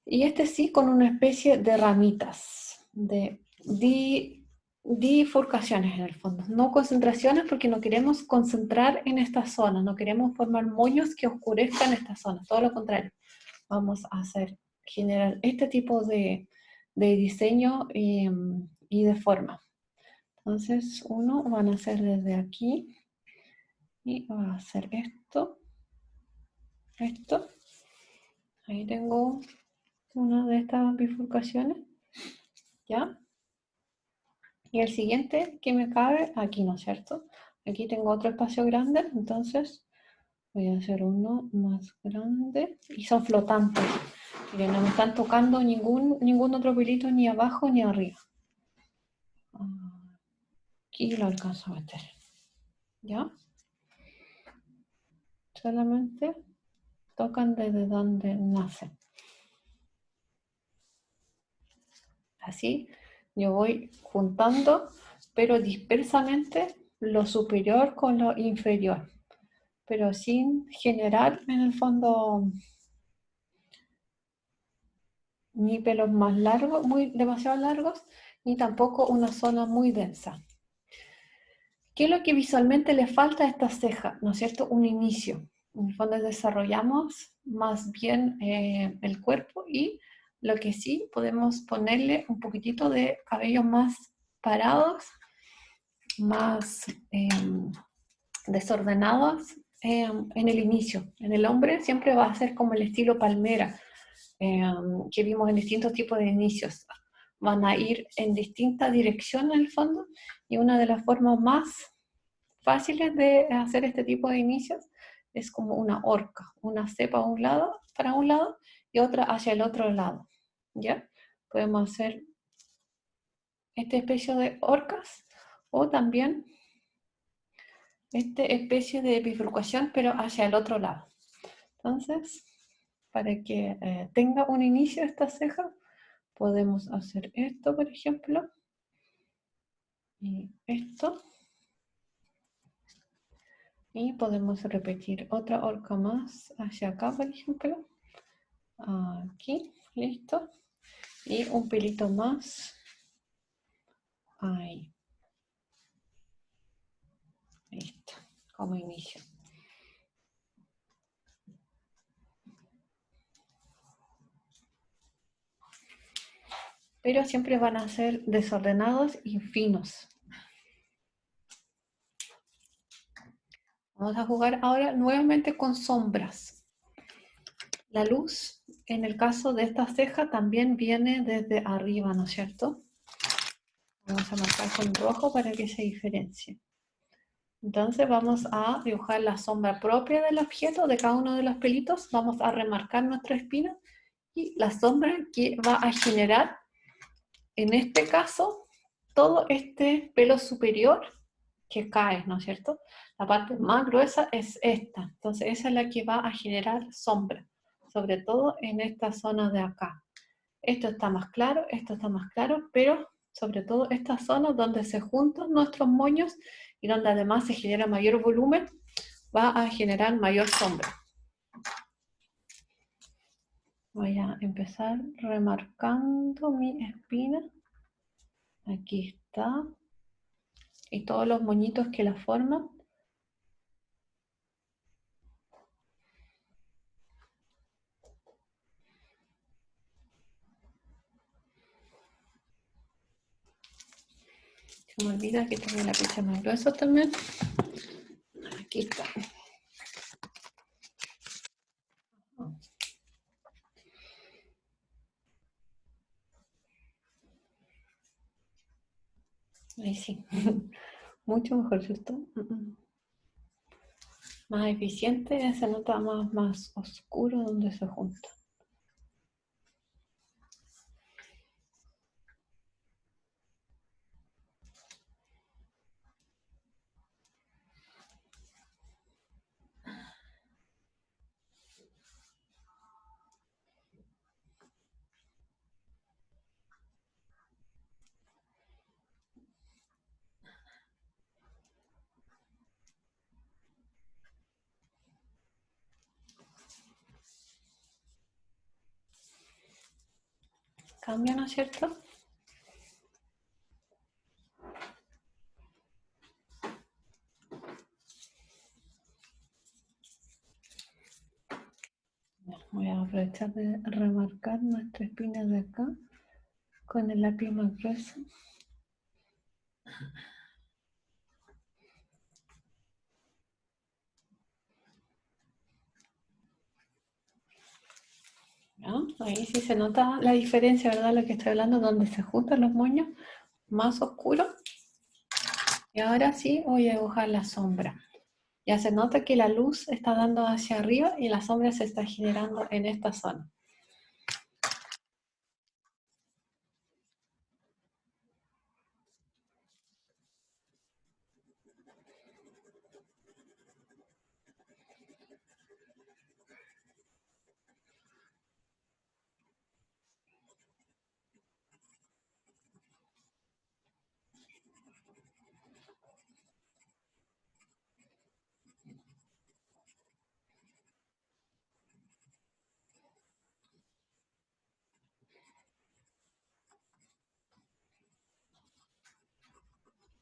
Y este sí con una especie de ramitas, de bifurcaciones en el fondo. No concentraciones porque no queremos concentrar en esta zona, no queremos formar moños que oscurezcan esta zona, todo lo contrario. Vamos a generar este tipo de diseño y de forma. Entonces, uno van a hacer desde aquí y va a hacer esto, esto. Ahí tengo una de estas bifurcaciones, ¿ya? Y el siguiente que me cabe aquí, ¿no es cierto? Aquí tengo otro espacio grande, entonces voy a hacer uno más grande y son flotantes. Miren, no me están tocando ningún otro pelito ni abajo ni arriba. Aquí lo alcanzo a meter. ¿Ya? Solamente tocan desde donde nace. Así yo voy juntando, pero dispersamente, lo superior con lo inferior, pero sin generar en el fondo ni pelos más largos, demasiado largos, ni tampoco una zona muy densa. ¿Qué es lo que visualmente le falta a esta ceja? ¿No es cierto? Un inicio. En el fondo desarrollamos más bien el cuerpo y lo que sí podemos ponerle un poquitito de cabellos más parados, más desordenados en el inicio. En el hombre siempre va a ser como el estilo palmera, que vimos en distintos tipos de inicios. Van a ir en distintas direcciones en el fondo y una de las formas más fáciles de hacer este tipo de inicios es como una horca, una cepa para un lado y otra hacia el otro lado. ¿Ya? Podemos hacer esta especie de horcas o también esta especie de bifurcación pero hacia el otro lado. Entonces, para que tenga un inicio esta ceja, podemos hacer esto, por ejemplo, y esto. Y podemos repetir otra horca más hacia acá, por ejemplo. Aquí, listo. Y un pelito más. Ahí. Listo, como inicio. Pero siempre van a ser desordenados y finos. Vamos a jugar ahora nuevamente con sombras. La luz, en el caso de esta ceja, también viene desde arriba, ¿no es cierto? Vamos a marcar con rojo para que se diferencie. Entonces vamos a dibujar la sombra propia del objeto, de cada uno de los pelitos. Vamos a remarcar nuestra espina y la sombra que va a generar, en este caso, todo este pelo superior que cae, ¿no es cierto? La parte más gruesa es esta. Entonces esa es la que va a generar sombra, sobre todo en esta zona de acá. Esto está más claro, pero sobre todo esta zona donde se juntan nuestros moños y donde además se genera mayor volumen, va a generar mayor sombra. Voy a empezar remarcando mi espina. Aquí está. Y todos los moñitos que la forman. Se me olvida que tengo la pecha más gruesa también. Aquí está. Ahí sí. Mucho mejor, ¿cierto? Más eficiente, se nota más oscuro donde se junta. Cambia, ¿no es cierto? Voy a aprovechar de remarcar nuestra espina de acá con el lápiz más grueso. ¿No? Ahí sí se nota la diferencia, ¿verdad? Lo que estoy hablando, donde se juntan los moños, más oscuro. Y ahora sí voy a dibujar la sombra. Ya se nota que la luz está dando hacia arriba y la sombra se está generando en esta zona.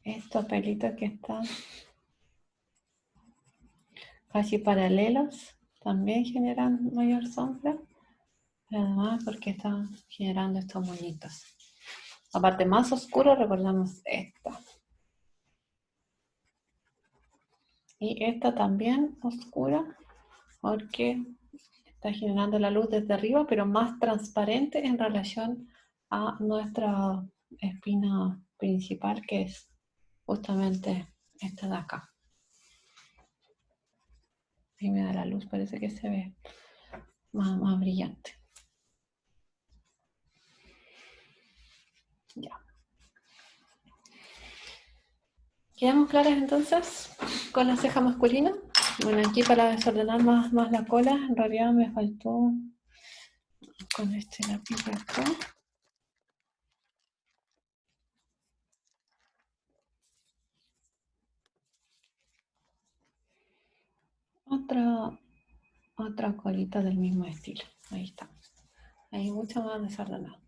Estos pelitos que están casi paralelos también generan mayor sombra, pero además porque están generando estos moñitos. La parte más oscura recordamos esta. Y esta también oscura porque está generando la luz desde arriba, pero más transparente en relación a nuestra espina principal, que es justamente esta de acá. Ahí me da la luz, parece que se ve más brillante. Ya. ¿Quedamos claras entonces con la ceja masculina? Bueno, aquí para desordenar más la cola, en realidad me faltó con este lápiz de acá. Otra colita del mismo estilo. Ahí está. Ahí mucho más desordenado.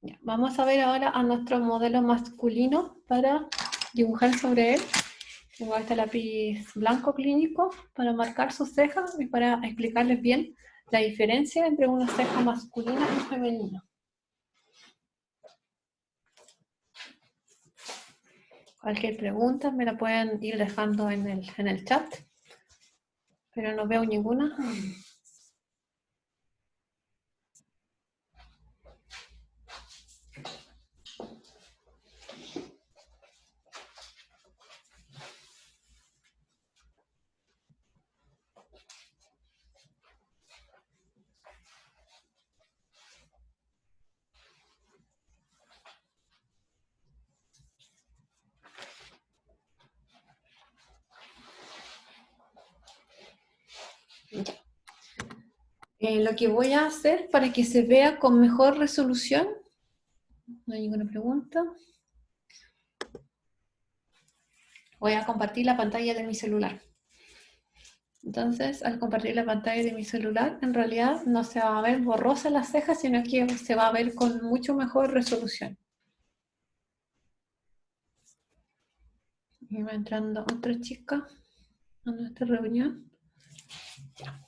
Ya, vamos a ver ahora a nuestro modelo masculino para dibujar sobre él. Tengo este lápiz blanco clínico para marcar sus cejas y para explicarles bien la diferencia entre una ceja masculina y femenina. Cualquier pregunta me la pueden ir dejando en el chat, pero no veo ninguna. Lo que voy a hacer para que se vea con mejor resolución, no hay ninguna pregunta, voy a compartir la pantalla de mi celular. Entonces, al compartir la pantalla de mi celular, en realidad no se va a ver borrosa las cejas, sino que se va a ver con mucho mejor resolución. Y va entrando otra chica a nuestra reunión. Ya.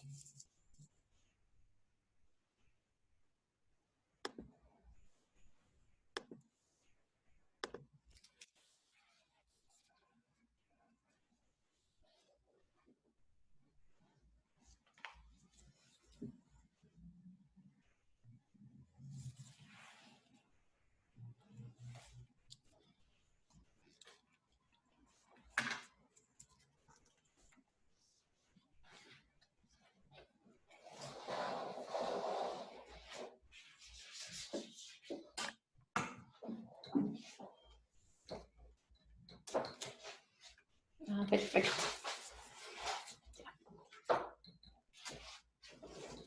Ah, perfecto.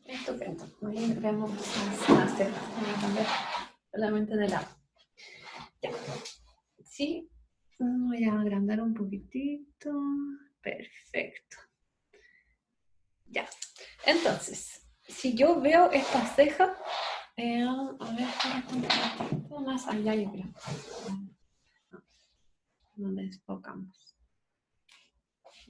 Estupendo. Ahí vemos las cejas. Voy a cambiar solamente de lado. Ya. Sí. Voy a agrandar un poquitito. Perfecto. Ya. Entonces, si yo veo esta ceja, a ver, un poquito más allá, yo creo. No desfocamos.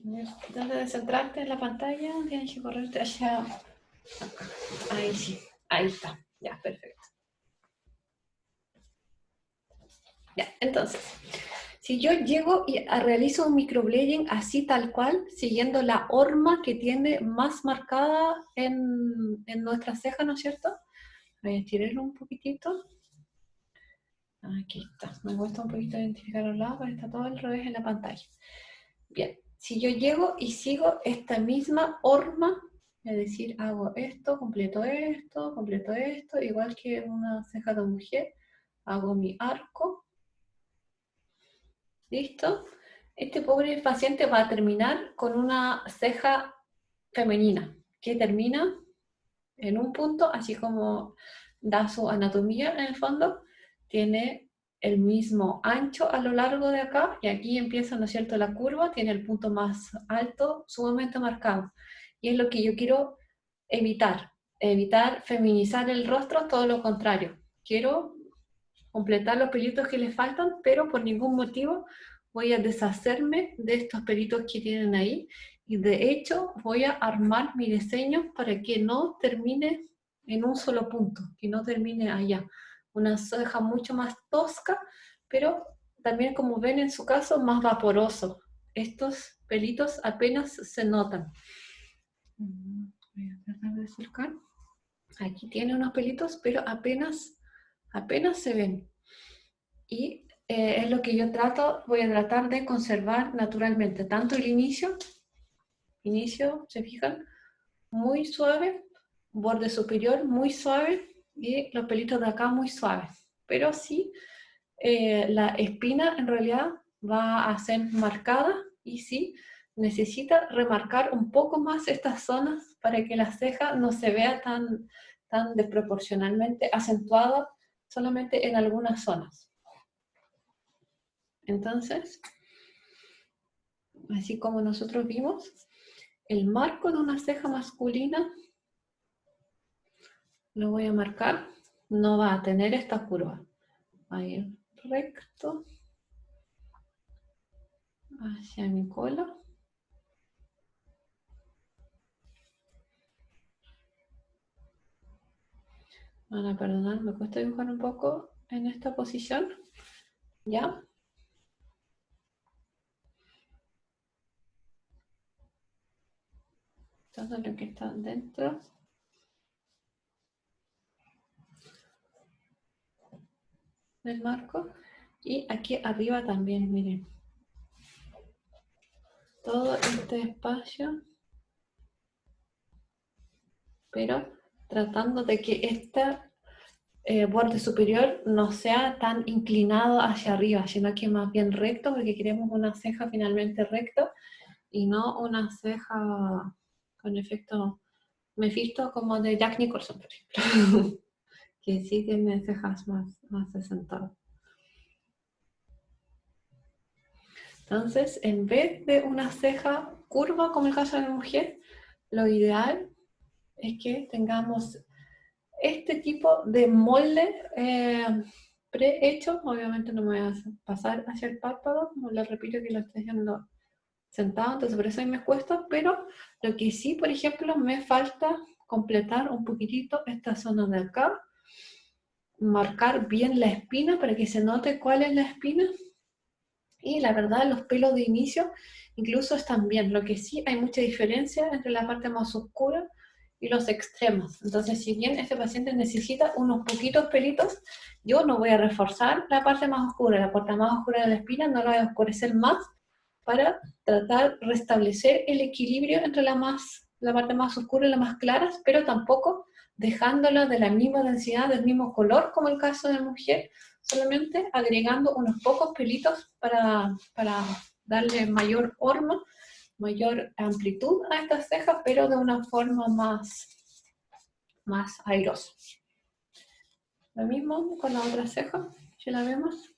Entonces, de centrarte en la pantalla, tienes que correrte hacia acá. Ahí sí, ahí está. Ya, perfecto. Ya, entonces, si yo llego y realizo un microblading así tal cual, siguiendo la horma que tiene más marcada en nuestra ceja, ¿no es cierto? Voy a estirarlo un poquitito. Aquí está. Me cuesta un poquito identificar los lados, pero está todo al revés en la pantalla. Bien, si yo llego y sigo esta misma horma, es decir, hago esto, completo esto, igual que una ceja de mujer, hago mi arco, listo. Este pobre paciente va a terminar con una ceja femenina, que termina en un punto, así como da su anatomía en el fondo, tiene el mismo ancho a lo largo de acá, y aquí empieza, ¿no es cierto?, la curva, tiene el punto más alto, sumamente marcado. Y es lo que yo quiero evitar feminizar el rostro, todo lo contrario. Quiero completar los pelitos que le faltan, pero por ningún motivo voy a deshacerme de estos pelitos que tienen ahí, y de hecho voy a armar mi diseño para que no termine en un solo punto, que no termine allá. Una ceja mucho más tosca, pero también, como ven en su caso, más vaporoso. Estos pelitos apenas se notan. Voy a tratar de acercar. Aquí tiene unos pelitos, pero apenas se ven. Y es lo que yo voy a tratar de conservar naturalmente, tanto el inicio, ¿se fijan? Muy suave, borde superior muy suave, y los pelitos de acá muy suaves. Pero sí, la espina en realidad va a ser marcada, y sí, necesita remarcar un poco más estas zonas para que la ceja no se vea tan desproporcionalmente acentuada solamente en algunas zonas. Entonces, así como nosotros vimos, el marco de una ceja masculina lo voy a marcar, no va a tener esta curva. Va a ir recto hacia mi cola. Van a perdonar, me cuesta dibujar un poco en esta posición. ¿Ya? Todo lo que está dentro del marco. Y aquí arriba también, miren. Todo este espacio, pero tratando de que esta borde superior no sea tan inclinado hacia arriba, sino que más bien recto, porque queremos una ceja finalmente recta y no una ceja con efecto Mephisto como de Jack Nicholson, por ejemplo, que sí tiene cejas más asentadas. Entonces, en vez de una ceja curva, como el caso de la mujer, lo ideal es que tengamos este tipo de molde prehecho. Obviamente no me voy a pasar hacia el párpado, como les repito que lo estoy haciendo sentado, entonces por eso a mí me cuesta, pero lo que sí, por ejemplo, me falta completar un poquitito esta zona de acá, marcar bien la espina para que se note cuál es la espina, y la verdad los pelos de inicio incluso están bien, lo que sí hay mucha diferencia entre la parte más oscura y los extremos. Entonces, si bien este paciente necesita unos poquitos pelitos, yo no voy a reforzar la parte más oscura, la parte más oscura de la espina no la voy a oscurecer más para tratar de restablecer el equilibrio entre la parte más oscura y la más clara, pero tampoco dejándola de la misma densidad, del mismo color como el caso de mujer, solamente agregando unos pocos pelitos para darle mayor forma, mayor amplitud a estas cejas, pero de una forma más airosa. Lo mismo con la otra ceja, si la vemos.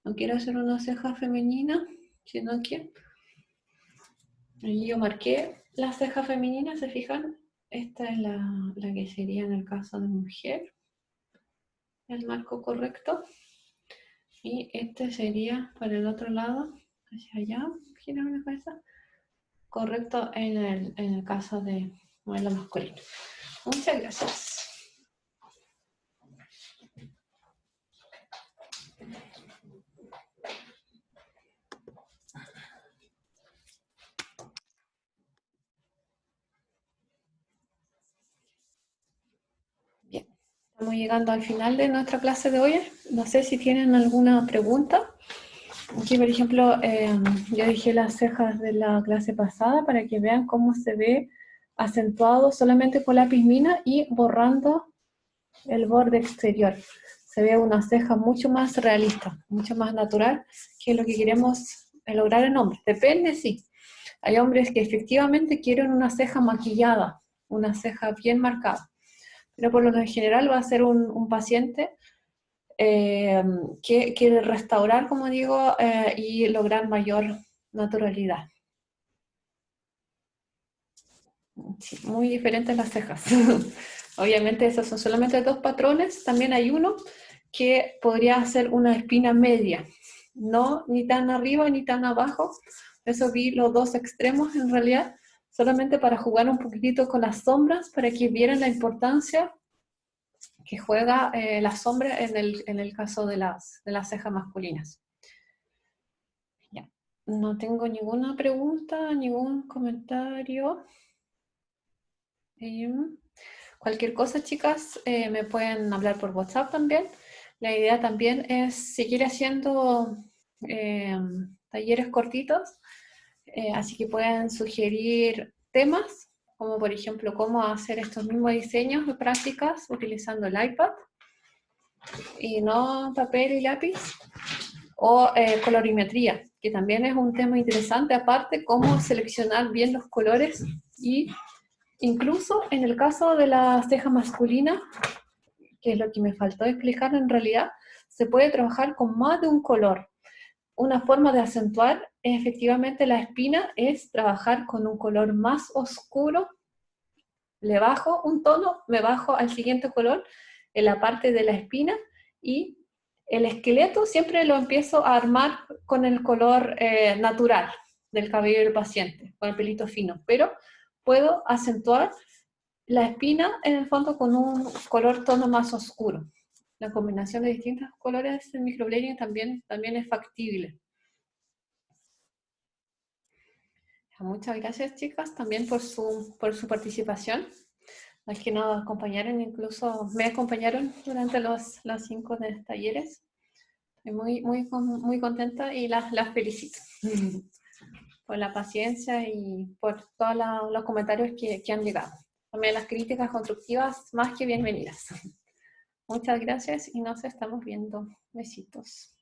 No quiero hacer una ceja femenina, sino que yo marqué la ceja femenina, ¿se fijan? Esta es la que sería en el caso de mujer, el marco correcto. Y este sería para el otro lado, hacia allá, girar la cabeza, correcto en el caso de modelo masculino. Muchas gracias. Bien, estamos llegando al final de nuestra clase de hoy. No sé si tienen alguna pregunta. Aquí, por ejemplo, yo dejé las cejas de la clase pasada para que vean cómo se ve acentuado solamente con lápiz mina y borrando el borde exterior. Se ve una ceja mucho más realista, mucho más natural, que es lo que queremos lograr en hombres. Depende, sí. Hay hombres que efectivamente quieren una ceja maquillada, una ceja bien marcada, pero por lo general va a ser un paciente que quiere restaurar, como digo, y lograr mayor naturalidad. Sí, muy diferentes las cejas. Obviamente esos son solamente dos patrones, también hay uno que podría ser una espina media, no ni tan arriba ni tan abajo. Eso vi los dos extremos en realidad, solamente para jugar un poquitito con las sombras, para que vieran la importancia que juega la sombra en el caso de las cejas masculinas. Ya. No tengo ninguna pregunta, ningún comentario. Cualquier cosa, chicas, me pueden hablar por WhatsApp también. La idea también es seguir haciendo talleres cortitos, así que pueden sugerir temas, como por ejemplo cómo hacer estos mismos diseños de prácticas utilizando el iPad y no papel y lápiz, o colorimetría, que también es un tema interesante, aparte cómo seleccionar bien los colores. Y incluso en el caso de la ceja masculina, que es lo que me faltó explicar en realidad, se puede trabajar con más de un color. Una forma de acentuar efectivamente la espina es trabajar con un color más oscuro, le bajo un tono, me bajo al siguiente color en la parte de la espina, y el esqueleto siempre lo empiezo a armar con el color natural del cabello del paciente, con el pelito fino, pero puedo acentuar la espina en el fondo con un color tono más oscuro. La combinación de distintos colores en microblading también es factible. Muchas gracias, chicas, también por su participación. Más que nada acompañaron, incluso me acompañaron durante los 5 talleres. Estoy muy contenta y las felicito por la paciencia y por todos los comentarios que han llegado. También las críticas constructivas, más que bienvenidas. Muchas gracias y nos estamos viendo. Besitos.